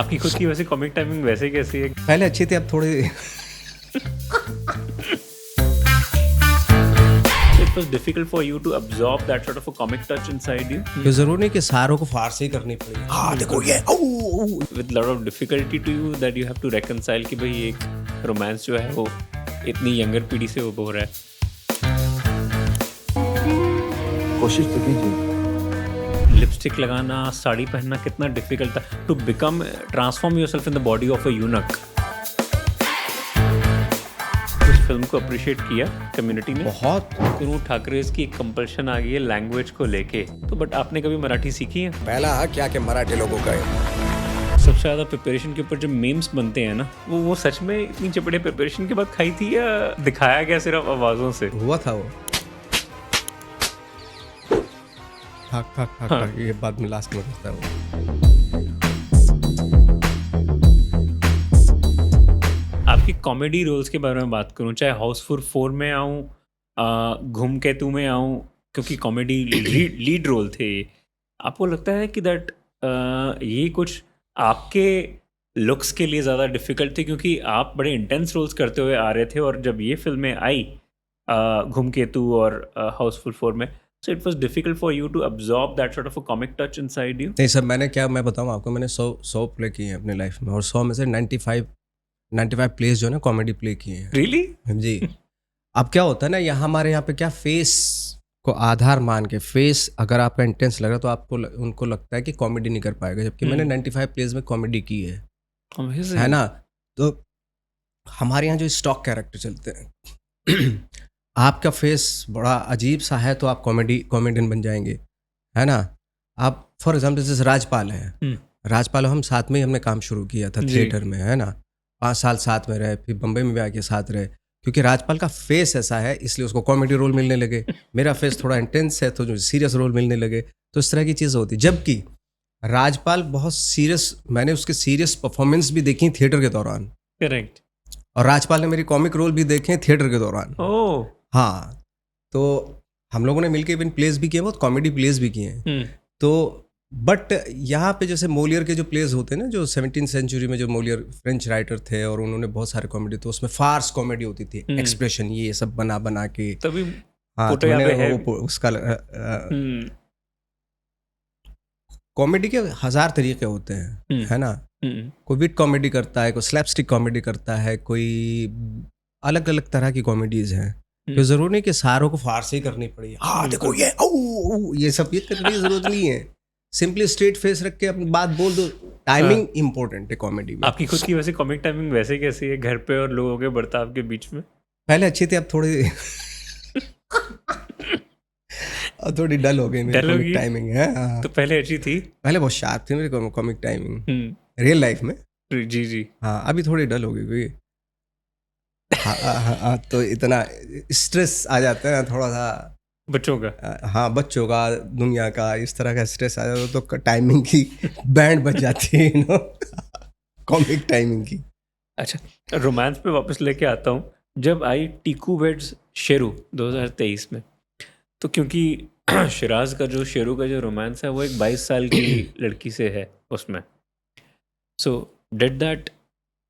आपकी खुद की वैसे कॉमिक टाइमिंग वैसे कैसी है? पहले अच्छी थी, अब थोड़ी It was difficult for you to absorb that sort of a comic touch inside you तो जरूर नहीं कि सारों को फारसी ही करनी पड़ी। हाँ देखो ये with lot of difficulty to you that you have to reconcile कि भाई एक रोमांस जो है वो इतनी यंगर पीढ़ी से वो हो रहा है। कोशिश तो कीजिए। लिपस्टिक लगाना, साड़ी पहनना कितना डिफिकल्ट था to become transform yourself in the body of a eunuch. इस फिल्म को अप्रिशिएट किया कम्युनिटी ने बहुत। तनु ठाकरे की एक कंपल्शन आ गई है लैंग्वेज को लेके, तो बट आपने कभी मराठी सीखी है? पहला क्या कि मराठी लोगों का है। सबसे ज़्यादा प्रिपरेशन के ऊपर जब मीम्स बनते हैं ना, वो सच में इतनी चपड़े प्रिपरेशन के बाद खाई थी या दिखाया गया सिर्फ आवाज़ों से? हुआ था वो ठाक ठाक ठाक हाँ। ठाक, ये बाद में लास्ट में करता है वो। आपकी कॉमेडी रोल्स के बारे में बात करूं, चाहे हाउसफुल 4 में आऊं, घूम के तू में आऊं, क्योंकि कॉमेडी लीड रोल थे, आपको लगता है कि दैट ये कुछ आपके लुक्स के लिए ज़्यादा डिफिकल्ट थे क्योंकि आप बड़े इंटेंस रोल्स करते हुए आ रहे थे, और जब ये फिल्में आई घूम के तू और हाउसफुल 4 में, so it was difficult for you to absorb that sort of a comic touch inside you? नहीं सर, मैं बताऊं आपको, मैंने 100 प्ले किए हैं अपनी लाइफ में, और 100 में से 95 प्लेस जो है ना कॉमेडी प्ले किए हैं। रियली? जी। अब क्या होता है ना, हमारे यहाँ पे क्या फेस को आधार मान के, फेस अगर आपका इंटेंस लग रहा है तो आपको उनको लगता है कि कॉमेडी नहीं कर पाएगा, जबकि मैंने 95 प्लेस में कॉमेडी की है ना। तो हमारे यहाँ जो स्टॉक कैरेक्टर चलते हैं आपका फेस बड़ा अजीब सा है तो आप कॉमेडियन बन जाएंगे, है ना। आप फॉर एग्जाम्पल जैसे राजपाल है, राजपाल हम साथ में ही हमने काम शुरू किया था थिएटर में, है ना। 5 साल साथ में रहे, फिर बम्बई में भी आके साथ रहे, क्योंकि राजपाल का फेस ऐसा है इसलिए उसको कॉमेडी रोल मिलने लगे। मेरा फेस थोड़ा इंटेंस है तो जो सीरियस रोल मिलने लगे, तो इस तरह की चीज़ होती। जबकि राजपाल बहुत सीरियस, मैंने उसके सीरियस परफॉर्मेंस भी देखी थिएटर के दौरान। करेक्ट। और राजपाल ने मेरी कॉमिक रोल भी देखे थिएटर के दौरान। ओह हाँ, तो हम लोगों ने मिलकर इवन प्लेस भी किए, बहुत कॉमेडी प्लेस भी किए हैं। तो बट यहाँ पे जैसे मोलियर के जो प्लेस होते हैं ना, जो 17th सेंचुरी में जो मोलियर फ्रेंच राइटर थे और उन्होंने बहुत सारे कॉमेडी, तो उसमें फार्स कॉमेडी होती थी, एक्सप्रेशन ये सब बना के। तभी हाँ, तो मैंने उसका कॉमेडी के 1000 तरीके होते हैं, है ना। कोई विट कॉमेडी करता है, कोई स्लैपस्टिक कॉमेडी करता है, कोई अलग अलग तरह की कॉमेडीज हैं। तो जरूर नहीं कि सारों को फारसी करनी पड़ी। हाँ देखो ये सब ये करने की जरूरत नहीं है। सिंपली स्ट्रेट फेस रख के अपनी बात बोल दो। टाइमिंग इम्पोर्टेंट है कॉमेडी में। आपकी खुद की वैसे कॉमिक टाइमिंग वैसे कैसी है घर पे और लोगों के बर्ताव के बीच में? पहले अच्छी थी, अब थोड़ी डल हो गई मेरी कॉमिक टाइमिंग है। हाँ। तो पहले अच्छी थी? पहले बहुत शार्प थी मेरी कॉमिक टाइमिंग रियल लाइफ में। जी। हाँ, अभी थोड़ी डल हो गई। हाँ, तो इतना स्ट्रेस आ जाता है ना थोड़ा सा बच्चों का। हाँ, बच्चों का, दुनिया का, इस तरह का स्ट्रेस आ जाता तो टाइमिंग की बैंड बज जाती है कॉमिक टाइमिंग की। अच्छा, रोमांस पे वापस लेके आता हूँ। जब आई टीकू वेड्स शेरू 2023 में, तो क्योंकि शिराज का जो शेरू का जो रोमांस है वो एक 22 साल की लड़की से है उसमें, so did that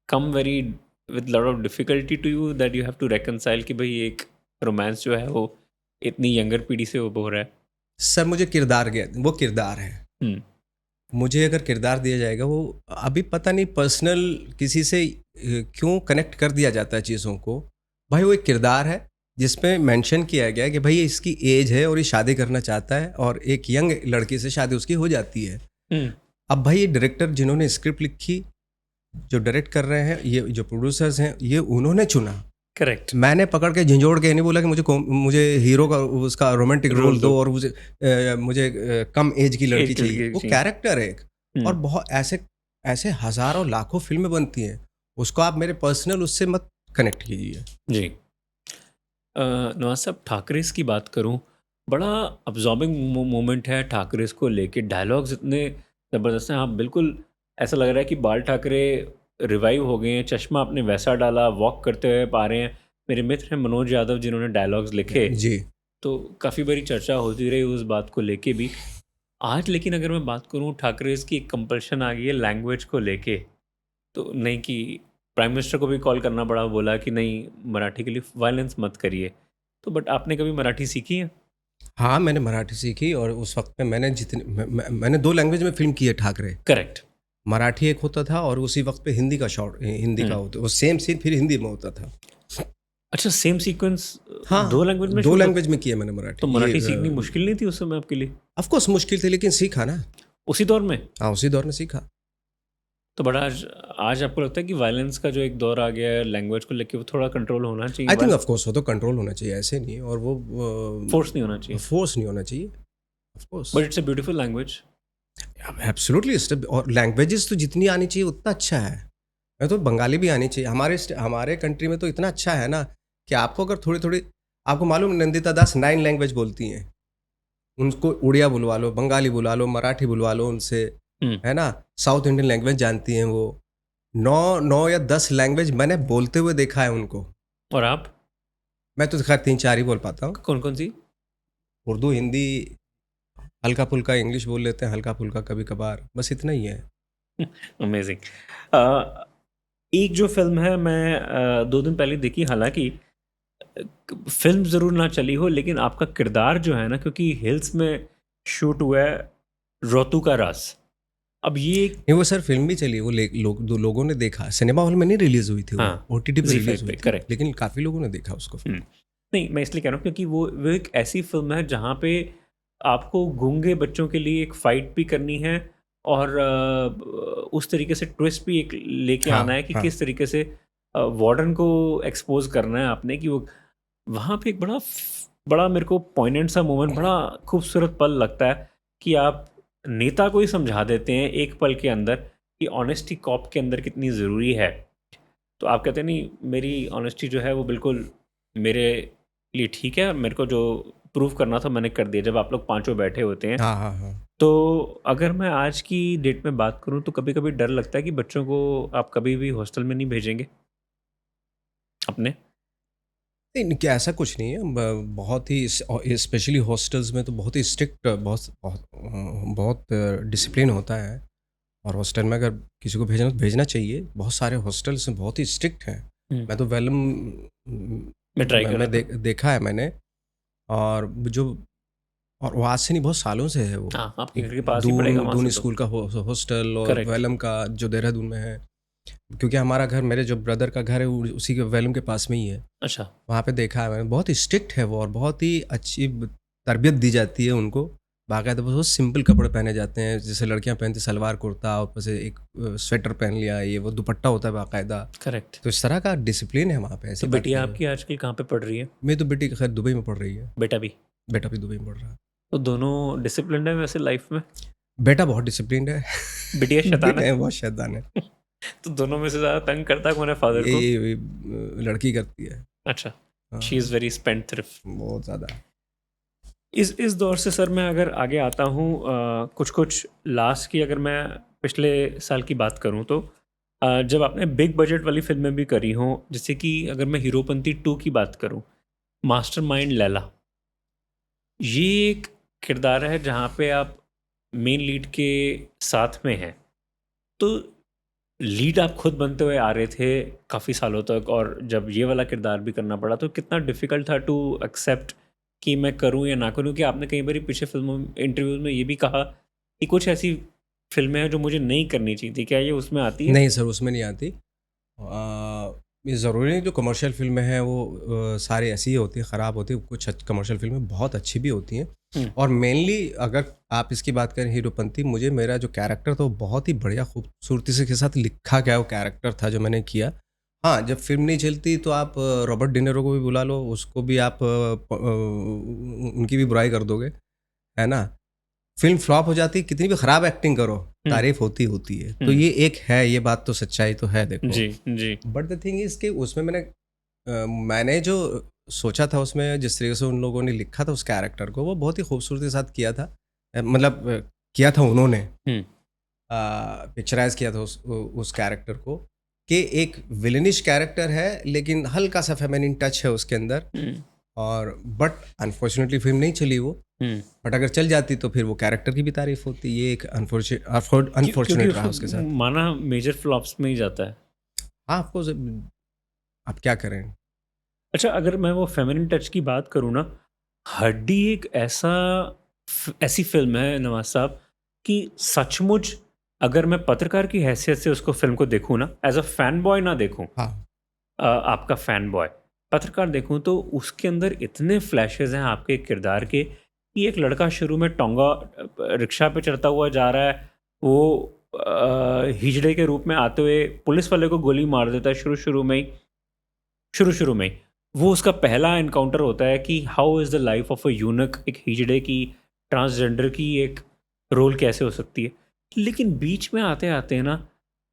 come very with lot of difficulty to you that you have to reconcile कि भाई एक रोमांस जो है वो इतनी यंगर पीढ़ी से वो हो रहा है? सर मुझे वो किरदार है। मुझे अगर किरदार दिया जाएगा, वो अभी पता नहीं पर्सनल किसी से क्यों कनेक्ट कर दिया जाता है चीज़ों को। भाई वो एक किरदार है जिसपे मेंशन किया गया कि भाई इसकी एज है और ये शादी करना चाहता है, और एक यंग लड़की से शादी उसकी हो जाती है। अब भाई ये डायरेक्टर जिन्होंने स्क्रिप्ट लिखी, जो डायरेक्ट कर रहे हैं, ये जो प्रोड्यूसर्स हैं, ये उन्होंने चुना। करेक्ट। मैंने पकड़ के झंझोड़ के नहीं बोला कि मुझे हीरो का उसका रोमांटिक रोल दो और मुझे कम एज की लड़की चाहिए। वो कैरेक्टर है एक, और बहुत ऐसे हजारों लाखों फिल्में बनती हैं, उसको आप मेरे पर्सनल उससे मत कनेक्ट कीजिए। जी। नवाज साहब, ठाकरेस की बात करूं, बड़ा अब्जॉर्बिंग मोमेंट है ठाकरेस को लेके। डायलॉग्स इतने ज़बरदस्त हैं। आप बिल्कुल ऐसा लग रहा है कि बाल ठाकरे रिवाइव हो गए हैं, चश्मा आपने वैसा डाला, वॉक करते हुए पा रहे हैं। मेरे मित्र हैं मनोज यादव जिन्होंने डायलॉग्स लिखे जी, तो काफ़ी बड़ी चर्चा होती रही उस बात को लेके भी। आज लेकिन अगर मैं बात करूँ ठाकरेज की एक कंपल्शन आ गई है लैंग्वेज को लेके, तो नहीं कि प्राइम मिनिस्टर को भी कॉल करना पड़ा, बोला कि नहीं मराठी के लिए वायलेंस मत करिए। तो बट आपने कभी मराठी सीखी है? हाँ, मैंने मराठी सीखी और उस वक़्त में मैंने मैंने 2 लैंग्वेज में फ़िल्म की है ठाकरे। करेक्ट। मराठी एक होता था और उसी वक़्त पे हिंदी का हुँ। होता, वो सेम सीन फिर हिंदी में होता था। अच्छा, सेम सीक्वेंस हाँ, 2 लैंग्वेज में 2 शूट होता? लैंग्वेज में किया मैंने तो मराठी। मराठी सीखनी मुश्किल नहीं थी उस समय आपके लिए? ऑफ़ कोर्स मुश्किल थी लेकिन सीखा ना। उसी दौर में? हाँ, उसी दौर में सीखा। तो बड़ा आज आपको लगता है कि वायलेंस का जो एक दौर आ गया है लैंग्वेज को लेके, वो थोड़ा कंट्रोल होना चाहिए? आई थिंक ऑफ़ कोर्स वो तो कंट्रोल होना चाहिए, ऐसे नहीं, और वो फोर्स नहीं होना चाहिए। फ़ोर्स नहीं होना चाहिए, of course. But it's a beautiful language. Absolutely, और लैंग्वेजेस तो जितनी आनी चाहिए उतना अच्छा है। मैं तो बंगाली भी आनी चाहिए। हमारे कंट्री में तो इतना अच्छा है ना कि आपको अगर थोड़ी-थोड़ी, आपको मालूम है नंदिता दास 9 लैंग्वेज बोलती हैं। उनको उड़िया बुलवा लो, बंगाली बुला लो, मराठी बुलवा लो उनसे, हुँ। है ना? साउथ इंडियन लैंग्वेज जानती हैं वो। 9 या 10 लैंग्वेज मैंने बोलते हुए देखा है उनको। और आप? मैं तो खैर 3-4 ही बोल पाता हूँ। कौन-कौन सी? उर्दू, हिंदी, हल्का-फुल्का इंग्लिश बोल लेते हैं, हल्का-फुल्का कभी-कभार, बस इतना ही है। अमेज़िंग। एक जो फ़िल्म है मैं 2 दिन पहले देखी, हालाँकि फ़िल्म ज़रूर ना चली हो लेकिन आपका किरदार जो है ना, क्योंकि हिल्स में शूट हुआ है, रोतू का रास। अब ये एक नहीं, वो सर फ़िल्म भी चली, वो ले लोग 2 लोगों ने देखा। सिनेमा हॉल में नहीं रिलीज़ हुई थी वो, हाँ, ओटीटी पे ज़ी5 रिलीज़ हुई पे, थी, करेक्ट। लेकिन काफ़ी लोगों ने देखा उसको फिर। हुँ। नहीं, मैं इसलिए कह रहा हूँ क्योंकि वो एक ऐसी फ़िल्म है जहाँ पे आपको गूंगे बच्चों के लिए एक फ़ाइट भी करनी है और उस तरीके से ट्विस्ट भी एक लेके आना हाँ, है कि हाँ। किस तरीके से वार्डन को एक्सपोज़ करना है आपने, कि वो वहाँ पे एक बड़ा मेरे को पोइनेंट सा मोमेंट, बड़ा खूबसूरत पल लगता है कि आप नेता को ही समझा देते हैं एक पल के अंदर कि ऑनेस्टी कॉप के अंदर कितनी ज़रूरी है। तो आप कहते हैं नहीं, मेरी ऑनेस्टी जो है वो बिल्कुल मेरे लिए ठीक है, मेरे को जो प्रूव करना था मैंने कर दिया, जब आप लोग पाँचों बैठे होते हैं। हाँ, हाँ, हाँ। तो अगर मैं आज की डेट में बात करूँ तो कभी-कभी डर लगता है कि बच्चों को आप कभी भी हॉस्टल में नहीं भेजेंगे अपने? नहीं, नहीं, क्या ऐसा कुछ नहीं है। बहुत ही स्पेशली हॉस्टल्स में तो बहुत ही स्ट्रिक्ट, बहुत डिसिप्लिन होता है, और हॉस्टल में अगर किसी को भेजना तो भेजना चाहिए। बहुत सारे हॉस्टल्स बहुत ही स्ट्रिक्ट हैं। हुँ, मैं तो वेलम मैं ट्राई कर रहा था। देखा है मैंने। और जो, और वो आज से नहीं, बहुत सालों से है वो। हाँ, आपके एक घर के पास ही पड़ेगा दून वहाँ दून से तो। स्कूल का हॉस्टल, और करेक्ट। वेलम का जो देहरादून में है, क्योंकि हमारा घर, मेरे जो ब्रदर का घर है वो उसी के वेलम के पास में ही है। अच्छा, वहाँ पे देखा है मैंने, बहुत ही स्ट्रिक्ट है वो, और बहुत ही अच्छी तरबियत दी जाती है उनको। बाकायदा बहुत सिंपल कपड़े पहने जाते हैं, जैसे लड़कियां पहनती सलवार कुर्ता, ऊपर से एक स्वेटर पहन लिया, ये वो दुपट्टा होता है बाकायदा। करेक्ट। तो इस तरह का डिसिप्लिन है वहाँ पे, तो ऐसी बात बिटिया नहीं है। आपकी आजकल कहाँ पे पढ़ रही है? मेरी तो बेटी खैर दुबई में पढ़ रही है। बेटा भी? बेटा भी दुबई में पढ़ रहा है। तो दोनों डिसिप्लिन्ड है वैसे लाइफ में? बेटा बहुत डिसिप्लिन्ड है। बिटिया शैतान बेटा है? बहुत शैतान है। तो दोनों में से ज़्यादा तंग करता कौन है फादर को? ये लड़की करती है। अच्छा, शी इज़ हाँ, वेरी स्पेंडथ्रिफ्ट। बहुत ज़्यादा। इस दौर से सर मैं अगर आगे आता हूँ, कुछ लास्ट की अगर मैं पिछले साल की बात करूँ तो जब आपने बिग बजट वाली फ़िल्में भी करी हों, जैसे कि अगर मैं हीरोपंती 2 की बात करूँ, मास्टरमाइंड लैला, ये एक किरदार है जहाँ पे आप मेन लीड के साथ में हैं। तो लीड आप खुद बनते हुए आ रहे थे काफ़ी सालों तक, और जब ये वाला किरदार भी करना पड़ा तो कितना डिफ़िकल्ट था टू एक्सेप्ट कि मैं करूँ या ना करूँ? कि आपने कई बारी पीछे फ़िल्मों इंटरव्यूज़ में ये भी कहा कि कुछ ऐसी फ़िल्में हैं जो मुझे नहीं करनी चाहिए थी, क्या ये उसमें आती है? नहीं सर, उसमें नहीं आती। ये ज़रूरी नहीं जो कमर्शियल फ़िल्में हैं वो सारी ऐसी ही होती हैं, ख़राब होती हैं। कुछ कमर्शियल फ़िल्में बहुत अच्छी भी होती हैं। हुँ, और मेनली अगर आप इसकी बात करें हीरोपंती, मुझे मेरा जो कैरेक्टर था वो बहुत ही बढ़िया खूबसूरती से के साथ लिखा गया वो कैरेक्टर था जो मैंने किया। हाँ, जब फ़िल्म नहीं चलती तो आप रॉबर्ट डी निरो को भी बुला लो, उसको भी आप उनकी भी बुराई कर दोगे, है ना? फ़िल्म फ्लॉप हो जाती है, कितनी भी ख़राब एक्टिंग करो, हुँ, तारीफ़ होती होती है। तो हुँ। ये एक है, ये बात तो सच्चाई तो है देखो। जी, जी। बट द थिंग इज़ कि उसमें मैंने जो सोचा था उसमें, जिस तरीके से उन लोगों ने लिखा था उस कैरेक्टर को, वो बहुत ही खूबसूरती के साथ किया था। किया था उन्होंने, हुँ, पिक्चराइज़ किया था उस कैरेक्टर को, कि एक विलेनिश कैरेक्टर है लेकिन हल्का-सा फेमिनिन टच है उसके अंदर। हुँ, और बट अनफॉर्चुनेटली फिल्म नहीं चली वो, बट अगर चल जाती तो फिर वो कैरेक्टर की भी तारीफ होती। ये एक अनफॉर्चुनेट रहा उसके साथ। माना मेजर फ्लॉप्स में ही जाता है। हाँ ऑफकोर्स, आप क्या करें। अच्छा, अगर मैं वो फेमिनिन टच की बात करूँ ना, हड्डी एक ऐसी फिल्म है नवाज साहब कि सचमुच अगर मैं पत्रकार की हैसियत से उसको फिल्म को देखूँ ना, एज अ फैन बॉय ना देखूँ, हाँ आपका फैन बॉय पत्रकार देखूं, तो उसके अंदर इतने फ्लैशेस हैं आपके किरदार के कि एक लड़का शुरू में टोंगा रिक्शा पे चढ़ता हुआ जा रहा है, वो हिजड़े के रूप में आते हुए पुलिस वाले को गोली मार देता है शुरू में ही। वो उसका पहला इनकाउंटर होता है कि how is the life of a यूनक, एक हिजड़े की, ट्रांसजेंडर की एक रोल कैसे हो सकती है। लेकिन बीच में आते आते ना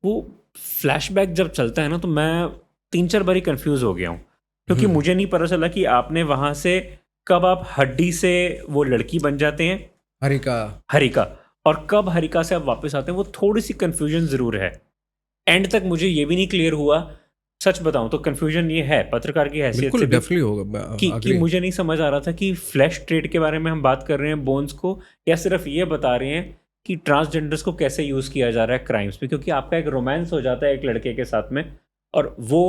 वो फ्लैशबैक जब चलता है ना, तो मैं 3-4 बारी कंफ्यूज हो गया हूँ, क्योंकि मुझे नहीं पता चला कि आपने वहां से कब आप हड्डी से वो लड़की बन जाते हैं हरिका, और कब हरिका से आप वापस आते हैं। वो थोड़ी सी कंफ्यूजन जरूर है। एंड तक मुझे ये भी नहीं क्लियर हुआ, सच बताऊं तो कंफ्यूजन ये है पत्रकार की हैसियत बिल्कुल से भी, डेफिनेटली होगा कि मुझे नहीं समझ आ रहा था कि फ्लैश ट्रेड के बारे में हम बात कर रहे हैं बोन्स को, या सिर्फ ये बता रहे हैं कि ट्रांसजेंडर्स को कैसे यूज़ किया जा रहा है क्राइम्स में। क्योंकि आपका एक रोमांस हो जाता है एक लड़के के साथ में, और वो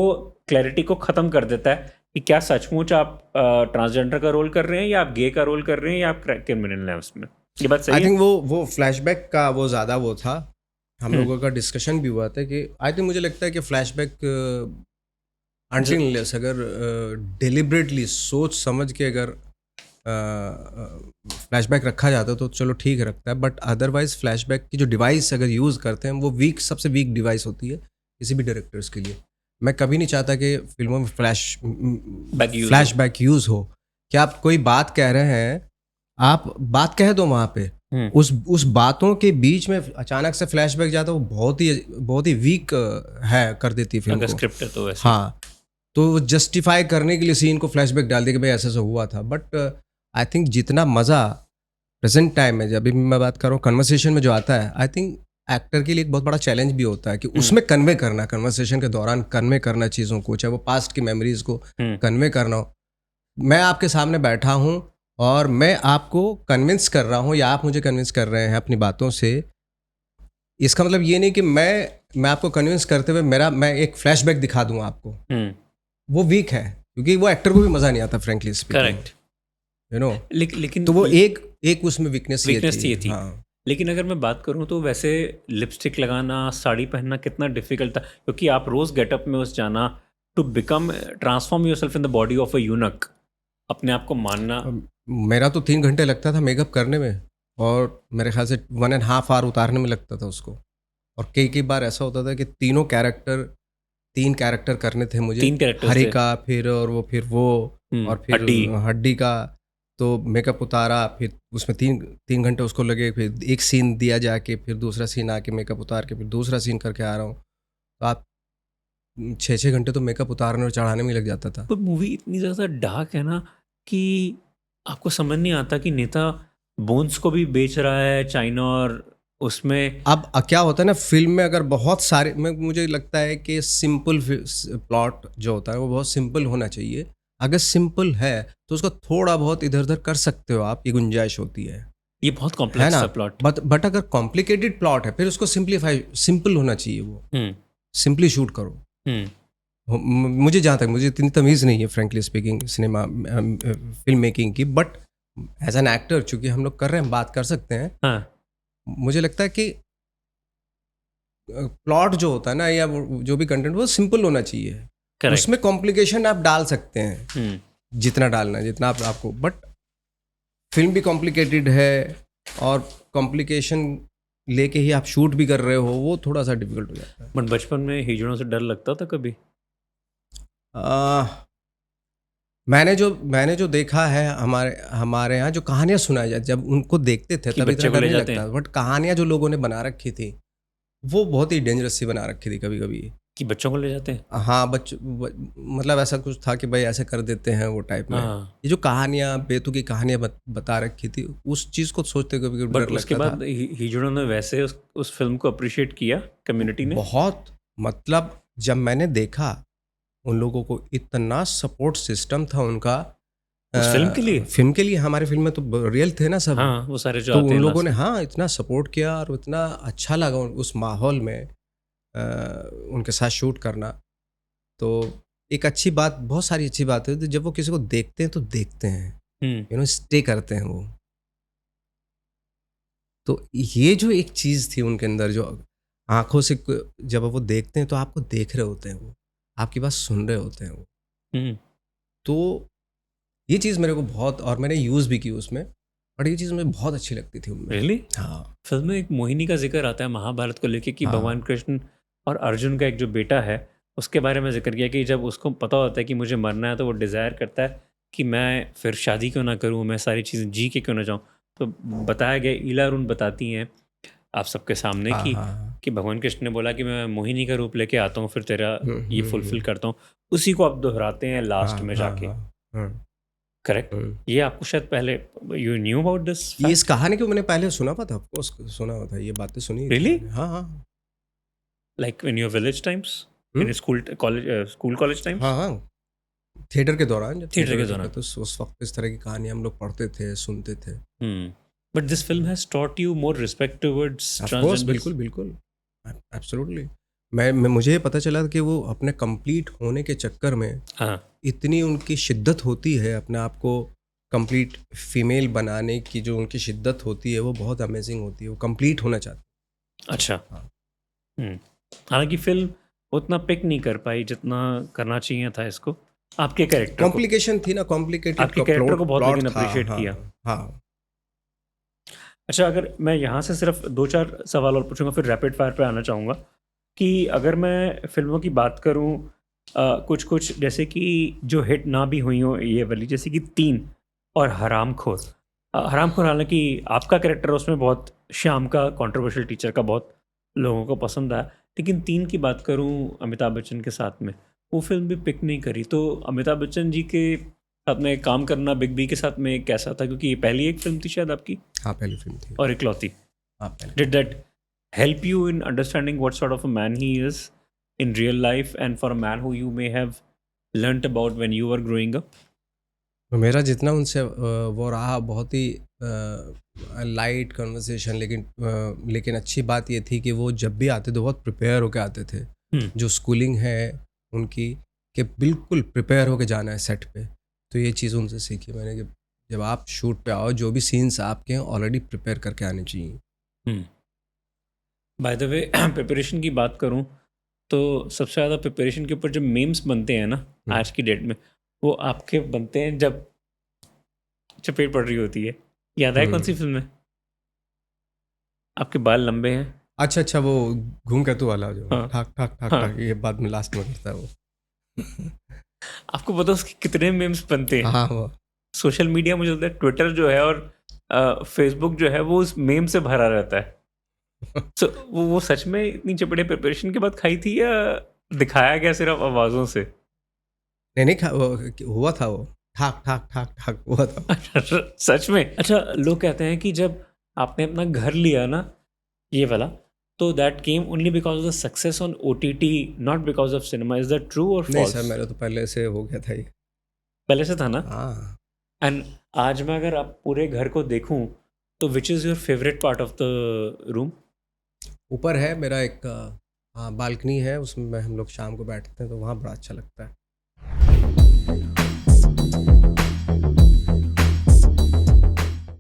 क्लैरिटी को ख़त्म कर देता है कि क्या सचमुच आप ट्रांसजेंडर का रोल कर रहे हैं, या आप गे का रोल कर रहे हैं, या आप क्रिमिनल हैं उसमें। ये बात सही आई है? थिंक वो फ्लैशबैक का वो ज़्यादा वो था, हम लोगों का डिस्कशन भी हुआ था कि आई थिंक मुझे लगता है कि फ्लैशबैक अनटिल अगर डिलिबरेटली सोच समझ के अगर फ्लैशबैक रखा जाता तो चलो ठीक रखता है, बट अदरवाइज फ्लैशबैक की जो डिवाइस अगर यूज़ करते हैं वो सबसे वीक डिवाइस होती है किसी भी डायरेक्टर्स के लिए। मैं कभी नहीं चाहता कि फिल्मों में फ्लैशबैक यूज़ हो। क्या आप कोई बात कह रहे हैं, आप बात कह दो वहाँ पे, उस बातों के बीच में अचानक से फ्लैशबैक जाता है, वो बहुत ही वीक है कर देती है फिल्म को। स्क्रिप्ट है तो वैसे। हाँ, तो जस्टिफाई करने के लिए सीन को फ्लैशबैक डाल दिया कि भाई ऐसा ऐसा हुआ था। बट आई थिंक जितना मज़ा प्रेजेंट टाइम में, जब भी मैं बात कर रहा हूँ कन्वर्सेशन में जो आता है, आई थिंक एक्टर के लिए एक बहुत बड़ा चैलेंज भी होता है कि उसमें कन्वे करना, कन्वर्सेशन के दौरान कन्वे करना चीज़ों को, चाहे वो पास्ट की मेमोरीज को कन्वे करना हो। मैं आपके सामने बैठा हूँ और मैं आपको कन्विंस कर रहा हूँ या आप मुझे कन्विंस कर रहे हैं अपनी बातों से, इसका मतलब ये नहीं कि मैं आपको कन्विंस करते हुए मैं एक फ्लैशबैक दिखा दूँ आपको। वो वीक है, क्योंकि वो एक्टर को भी मज़ा नहीं आता frankly speaking. Correct, you know. लेकिन तो वो एक उसमें वीकनेस ये थी। हाँ। लेकिन अगर मैं बात करूं तो वैसे लिपस्टिक लगाना, साड़ी पहनना कितना डिफिकल्ट था, क्योंकि आप रोज गेटअप में उस जाना, to become transform yourself in the body of a eunuch, अपने आप को मानना। मेरा तो 3 घंटे लगता था मेकअप करने में, और मेरे ख्याल से 1.5 आवर उतारने में लगता था उसको। और कई बार ऐसा होता था कि 3 कैरेक्टर करने थे मुझे, 3 कैरेक्टर्स हरी थे। का, फिर और फिर हड्डी का। तो मेकअप उतारा, फिर उसमें 3 घंटे उसको लगे, फिर एक सीन दिया जाके, फिर दूसरा सीन आके मेकअप उतार के, फिर दूसरा सीन करके आ रहा हूँ। तो आप 6 घंटे तो मेकअप उतारने और चढ़ाने में लग जाता था। तो मूवी इतनी ज़्यादा डार्क है ना कि आपको समझ नहीं आता कि नेता बोन्स को भी बेच रहा है चाइना, और उसमें अब क्या होता है ना, फिल्म में अगर बहुत सारे, मुझे लगता है कि सिंपल प्लॉट जो होता है वो बहुत सिंपल होना चाहिए। अगर सिंपल है तो उसको थोड़ा बहुत इधर उधर कर सकते हो आप, ये गुंजाइश होती है। ये बहुत है कॉम्प्लेक्स ना है प्लॉट। बट अगर कॉम्प्लिकेटेड प्लॉट है फिर उसको सिंपल होना चाहिए। वो सिंपली शूट करो। मुझे जहाँ तक, मुझे इतनी तमीज़ नहीं है frankly speaking cinema film making की, बट एज एन एक्टर चूंकि हम लोग कर रहे हैं, बात कर सकते हैं। हाँ, मुझे लगता है कि प्लॉट जो होता है ना, या जो भी कंटेंट, वो सिंपल होना चाहिए। करेक्ट। उसमें कॉम्प्लिकेशन आप डाल सकते हैं, जितना डालना है, जितना आपको, बट फिल्म भी कॉम्प्लिकेटेड है, और कॉम्प्लिकेशन लेके ही आप शूट भी कर रहे हो, वो थोड़ा सा डिफिकल्ट हो जाता है। बट बचपन में हिजड़ों से डर लगता था कभी? मैंने जो देखा है, हमारे यहाँ जो कहानियाँ सुनाई जाती, जब उनको देखते थे तभी इतना डर नहीं लगता, बट कहानियाँ जो लोगों ने बना रखी थी वो बहुत ही डेंजरस सी बना रखी थी कभी कभी, कि बच्चों को ले जाते हैं। हाँ, मतलब ऐसा कुछ था कि भाई ऐसे कर देते हैं वो टाइप में। ये जो कहानियाँ, बेतुकी कहानियाँ बता रखी थी, उस चीज़ को सोचते कभी कभी डर लगता था। उसके बाद हिजड़ों ने वैसे उस फिल्म को अप्रिशिएट किया कम्युनिटी ने बहुत। मतलब जब मैंने देखा, उन लोगों को इतना सपोर्ट सिस्टम था उनका, उस फिल्म के लिए? फिल्म के लिए, हमारे फिल्म में तो रियल थे ना सब। हाँ, वो सारे जो तो आते उन हैं लोगों ने लास्ट में। हाँ इतना सपोर्ट किया और इतना अच्छा लगा उस माहौल में उनके साथ शूट करना। तो एक अच्छी बात, बहुत सारी अच्छी बात है, तो जब वो किसी को देखते हैं तो देखते हैं, स्टे करते हैं वो। तो ये जो एक चीज़ थी उनके अंदर, जो आँखों से जब वो देखते हैं तो आपको देख रहे होते हैं, वो आपकी बात सुन रहे होते हैं वो। हुँ, तो ये चीज़ मेरे को बहुत, और मैंने यूज़ भी की उसमें, और ये चीज़ मुझे बहुत अच्छी लगती थी उनमें। रियली? हाँ, फिल्म में एक मोहिनी का ज़िक्र आता है महाभारत को लेके कि हाँ। भगवान कृष्ण और अर्जुन का एक जो बेटा है, उसके बारे में ज़िक्र किया कि जब उसको पता होता है कि मुझे मरना है, तो वो डिज़ायर करता है कि मैं फिर शादी क्यों ना करूँ, मैं सारी चीज़ें जी के क्यों ना जाऊँ। तो बताया गया, ईलारुन बताती हैं आप सबके सामने हाँ, हाँ, हाँ। कि भगवान कृष्ण ने बोला कि मैं मोहिनी का रूप लेके आता हूँ, फिर तेरा हुँ, ये हुँ, फुलफ़िल हुँ। करता हूँ। उसी को आप दोहराते हैं लास्ट हाँ, में हाँ, जाके, हाँ। हुँ, करेक्ट? हुँ। ये आपको शायद पहले यू न्यू अबाउट दिस ये इस फैक्ट? कहानी को मैंने पहले सुना हुआ था, ऑफ़कोर्स सुना हुआ था, ये बातें सुनी थी रियली? मैंने। हाँ, हाँ। Like in your village times? Hmm? In school college times? हाँ, हाँ। थिएटर के दौरान, जब थिएटर थिएटर के वेटर दौरान। करते, उस वक़्त इस तरह की कहानी हम लोग पढ़ते थे, सुनते थे। हुँ। But this film has taught you more respect towards of course, transgenders? बिल्कुल, बिल्कुल। एब्सोल्युटली। मैं मुझे ये पता चला कि वो अपने कंप्लीट होने के चक्कर में हाँ, इतनी उनकी शिद्दत होती है, अपने आप को कंप्लीट फीमेल बनाने की जो उनकी शिद्दत होती है, वो बहुत अमेज़िंग होती है। वो कंप्लीट होना चाहते अच्छा। हैं। हाँ। हुँ। हालाँकि फ़िल्म उतना पिक नहीं कर पाई जितना करना चाहिए था इसको। आपके कैरेक्टर को कॉम्प्लिकेशन थी ना, कॉम्प्लिकेटेड आपके का कैरेक्टर को प्लॉट बहुत प्लॉट लेकिन था। एप्रिशिएट हाँ, किया। हाँ। अच्छा, अगर मैं यहाँ से सिर्फ़ 2-4 सवाल और पूछूँगा, फिर रैपिड फायर पे आना चाहूँगा कि अगर मैं फ़िल्मों की बात करूँ, कुछ-कुछ जैसे कि जो हिट ना भी हुई हों ये वाली, जैसे कि 3 और हरामखोर। हरामखोर हालाँकि आपका कैरेक्टर उसमें बहुत श्याम का कंट्रोवर्शियल टीचर का बहुत लोगों को पसंद आया। लेकिन 3 की बात करूँ अमिताभ बच्चन के साथ में, वो फ़िल्म भी पिक नहीं करी। तो अमिताभ बच्चन जी के साथ में काम करना बिग बी के साथ में कैसा था? क्योंकि ये पहली एक फ़िल्म थी शायद आपकी हाँ, पहली फ़िल्म थी। और इकलौती। हाँ, पहली Did film that help you in understanding what sort of a man he is in real life and for a man who you may have learnt about when you were growing up? तो मेरा जितना उनसे वो रहा, बहुत ही light conversation, लेकिन अच्छी बात ये थी कि वो जब भी आते थे बहुत प्रिपेयर होके आते थे। Hmm. जो स्कूलिंग है उनकी, कि बिल्कुल प्रिपेयर होके जाना है सेट पे। तो ये चीज़ उनसे सीखी मैंने कि जब आप शूट पे आओ, जो भी सीन्स आपके हैं ऑलरेडी प्रिपेयर करके आने चाहिए। Hmm. By the way, preparation की बात करूं तो सबसे ज़्यादा प्रिपरेशन के ऊपर जो मीम्स बनते हैं ना हम्म। आज की डेट में, वो आपके बनते हैं जब चपेट पड़ रही होती है। याद है कौन सी फिल्म है? आपके बाल लंबे हैं। अच्छा अच्छा, वो घूम केतु वाला जो हाँ, ठाक ठाक ठाक हाँ। ठाक, ये बाद में लास्ट में करता है वो। आपको पता है उसके कितने मीम्स बनते हैं? हाँ, वो सोशल मीडिया, मुझे लगता है ट्विटर जो है और फेसबुक जो है वो उस मेम से भरा रहता है। सो वो सच में इतनी चपड़े प्रिपरेशन के बाद खाई थी या दिखाया गया सिर्फ आवाज़ों से? नहीं नहीं हुआ था वो, ठाक ठाक ठाक ठाक हुआ था। अच्छा, सच में? अच्छा, लोग कहते हैं कि जब आपने अपना घर लिया ना, ये वाला, तो that came only because of the success on OTT, not because of cinema. Is that true और नहीं सर, फॉल्स? मेरा तो पहले से हो गया था ये। पहले से था ना? हाँ, एंड आज मैं अगर आप पूरे घर को देखूँ, तो which is your favourite part of the room? ऊपर है मेरा एक हाँ बालकनी है, उसमें हम लोग शाम को बैठते हैं तो वहाँ बड़ा अच्छा लगता है।